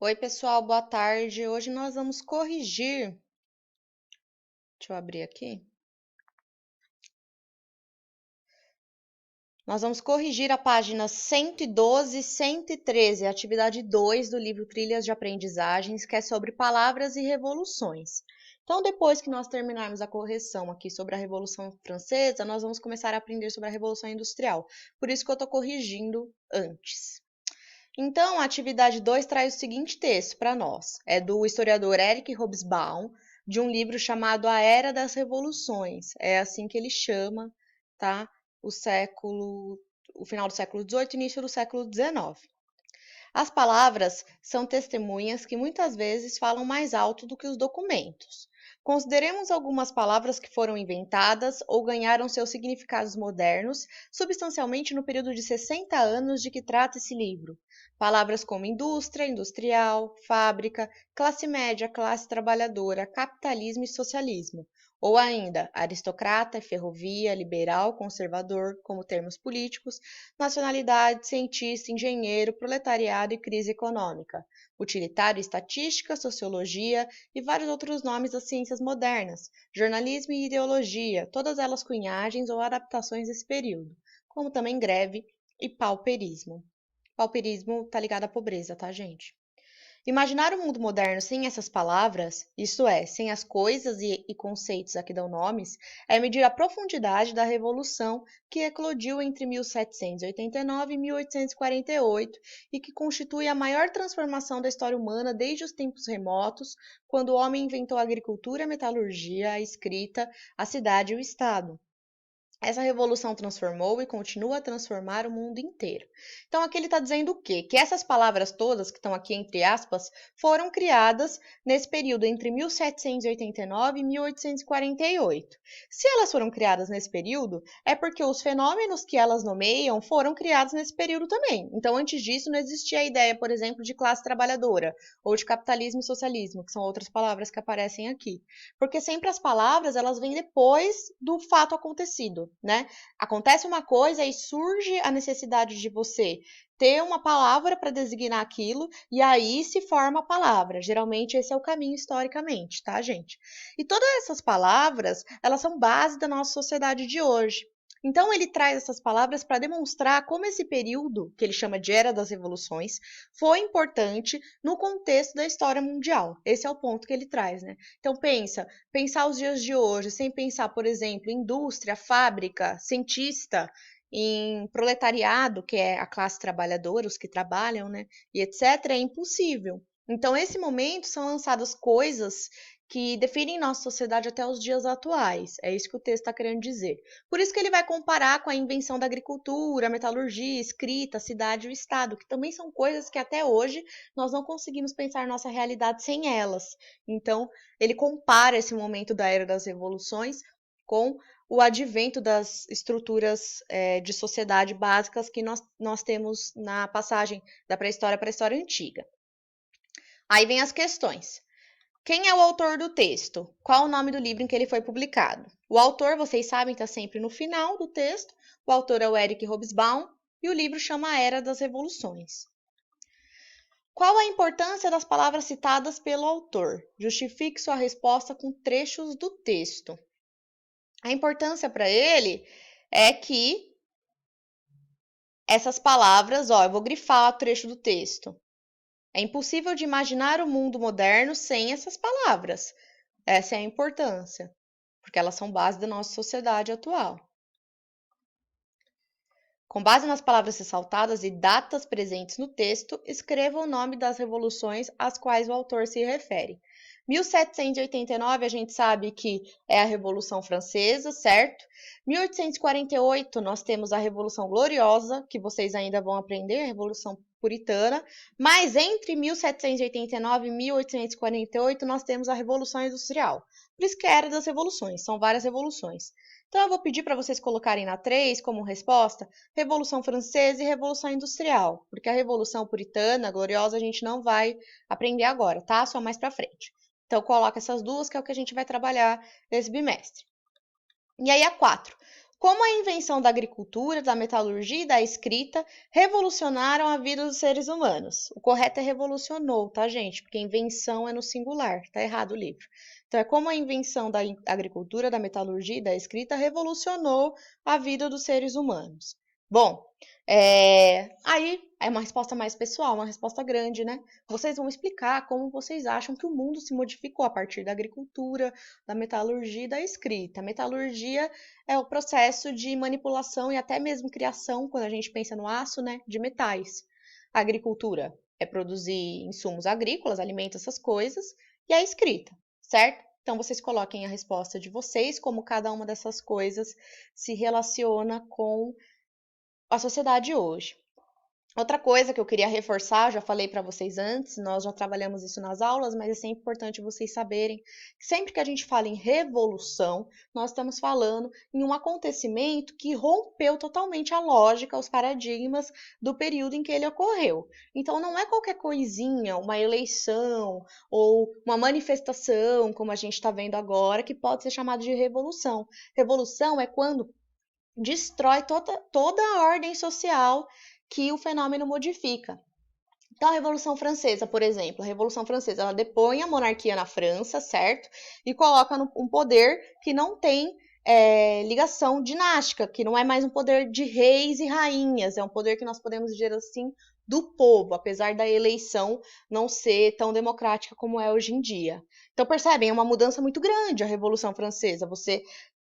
Oi, pessoal, boa tarde. Hoje nós vamos corrigir. Deixa eu abrir aqui. Nós vamos corrigir a página 112 e 113, a atividade 2 do livro Trilhas de Aprendizagens, que é sobre palavras e revoluções. Então, depois que nós terminarmos a correção aqui sobre a Revolução Francesa, nós vamos começar a aprender sobre a Revolução Industrial. Por isso que eu estou corrigindo antes. Então, a atividade 2 traz o seguinte texto para nós. É do historiador Eric Hobsbawm, de um livro chamado A Era das Revoluções. É assim que ele chama, tá? O final do século XVIII, início do século XIX. As palavras são testemunhas que muitas vezes falam mais alto do que os documentos. Consideremos algumas palavras que foram inventadas ou ganharam seus significados modernos, substancialmente no período de 60 anos de que trata esse livro. Palavras como indústria, industrial, fábrica, classe média, classe trabalhadora, capitalismo e socialismo. Ou ainda, aristocrata, ferrovia, liberal, conservador, como termos políticos, nacionalidade, cientista, engenheiro, proletariado e crise econômica, utilitário, estatística, sociologia e vários outros nomes das ciências modernas, jornalismo e ideologia, todas elas cunhagens ou adaptações desse período, como também greve e pauperismo. Pauperismo tá ligado à pobreza, tá, gente? Imaginar o mundo moderno sem essas palavras, isto é, sem as coisas e conceitos a que dão nomes, é medir a profundidade da revolução que eclodiu entre 1789 e 1848 e que constitui a maior transformação da história humana desde os tempos remotos, quando o homem inventou a agricultura, a metalurgia, a escrita, a cidade e o Estado. Essa revolução transformou e continua a transformar o mundo inteiro. Então, aqui ele está dizendo o quê? Que essas palavras todas, que estão aqui entre aspas, foram criadas nesse período entre 1789 e 1848. Se elas foram criadas nesse período, é porque os fenômenos que elas nomeiam foram criados nesse período também. Então, antes disso, não existia a ideia, por exemplo, de classe trabalhadora, ou de capitalismo e socialismo, que são outras palavras que aparecem aqui. Porque sempre as palavras, elas vêm depois do fato acontecido, né? Acontece uma coisa e surge a necessidade de você ter uma palavra para designar aquilo e aí se forma a palavra. Geralmente esse é o caminho historicamente, tá, gente? E todas essas palavras, elas são base da nossa sociedade de hoje. Então ele traz essas palavras para demonstrar como esse período, que ele chama de Era das Revoluções, foi importante no contexto da história mundial. Esse é o ponto que ele traz, né? Então pensar os dias de hoje, sem pensar, por exemplo, indústria, fábrica, cientista, em proletariado, que é a classe trabalhadora, os que trabalham, né, e etc, é impossível. Então, nesse momento, são lançadas coisas que definem nossa sociedade até os dias atuais. É isso que o texto está querendo dizer. Por isso que ele vai comparar com a invenção da agricultura, a metalurgia, escrita, a cidade e o Estado, que também são coisas que até hoje nós não conseguimos pensar nossa realidade sem elas. Então, ele compara esse momento da Era das Revoluções com o advento das estruturas de sociedade básicas que nós temos na passagem da pré-história para a história antiga. Aí vem as questões. Quem é o autor do texto? Qual o nome do livro em que ele foi publicado? O autor, vocês sabem, está sempre no final do texto. O autor é o Eric Hobsbawm e o livro chama A Era das Revoluções. Qual a importância das palavras citadas pelo autor? Justifique sua resposta com trechos do texto. A importância para ele é que essas palavras, eu vou grifar o trecho do texto. É impossível de imaginar o mundo moderno sem essas palavras. Essa é a importância, porque elas são base da nossa sociedade atual. Com base nas palavras ressaltadas e datas presentes no texto, escreva o nome das revoluções às quais o autor se refere. 1789, a gente sabe que é a Revolução Francesa, certo? 1848, nós temos a Revolução Gloriosa, que vocês ainda vão aprender, a Revolução Puritana. Mas entre 1789 e 1848, nós temos a Revolução Industrial. Por isso que é a Era das Revoluções, são várias revoluções. Então, eu vou pedir para vocês colocarem na 3 como resposta Revolução Francesa e Revolução Industrial, porque a Revolução Puritana, Gloriosa, a gente não vai aprender agora, tá? Só mais para frente. Então, coloca essas duas, que é o que a gente vai trabalhar nesse bimestre. E aí, a 4. Como a invenção da agricultura, da metalurgia e da escrita revolucionaram a vida dos seres humanos. O correto é revolucionou, tá, gente? Porque invenção é no singular, tá errado o livro. Então, é como a invenção da agricultura, da metalurgia e da escrita revolucionou a vida dos seres humanos. Bom, aí é uma resposta mais pessoal, uma resposta grande, né? Vocês vão explicar como vocês acham que o mundo se modificou a partir da agricultura, da metalurgia e da escrita. A metalurgia é o processo de manipulação e até mesmo criação, quando a gente pensa no aço, né, de metais. A agricultura é produzir insumos agrícolas, alimentos, essas coisas, e a escrita, certo? Então vocês coloquem a resposta de vocês, como cada uma dessas coisas se relaciona com a sociedade hoje. Outra coisa que eu queria reforçar, já falei para vocês antes, nós já trabalhamos isso nas aulas, mas é sempre importante vocês saberem que sempre que a gente fala em revolução, nós estamos falando em um acontecimento que rompeu totalmente a lógica, os paradigmas do período em que ele ocorreu. Então não é qualquer coisinha, uma eleição ou uma manifestação, como a gente está vendo agora, que pode ser chamado de revolução. Revolução é quando destrói toda a ordem social que o fenômeno modifica. Então, a Revolução Francesa, por exemplo, a Revolução Francesa, ela depõe a monarquia na França, certo? E coloca um poder que não tem ligação dinástica, que não é mais um poder de reis e rainhas, é um poder que nós podemos dizer assim do povo, apesar da eleição não ser tão democrática como é hoje em dia. Então, percebem, é uma mudança muito grande a Revolução Francesa. Você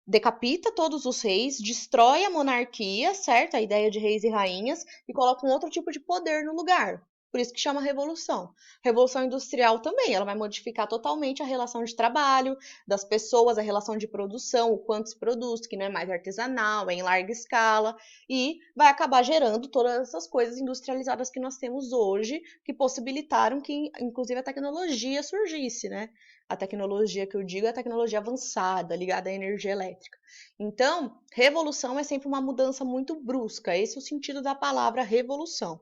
decapita todos os reis, destrói a monarquia, certo? A ideia de reis e rainhas, e coloca um outro tipo de poder no lugar. Por isso que chama revolução. Revolução industrial também, ela vai modificar totalmente a relação de trabalho das pessoas, a relação de produção, o quanto se produz, que não é mais artesanal, é em larga escala, e vai acabar gerando todas essas coisas industrializadas que nós temos hoje, que possibilitaram que, inclusive, a tecnologia surgisse, né? A tecnologia que eu digo é a tecnologia avançada, ligada à energia elétrica. Então, revolução é sempre uma mudança muito brusca. Esse é o sentido da palavra revolução.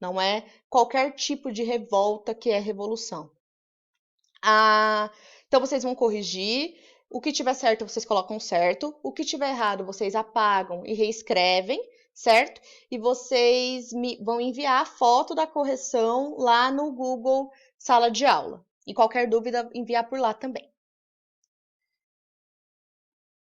Não é qualquer tipo de revolta que é revolução. Então, vocês vão corrigir. O que tiver certo, vocês colocam certo. O que tiver errado, vocês apagam e reescrevem, certo? E vocês vão enviar a foto da correção lá no Google Sala de Aula. E qualquer dúvida, enviar por lá também.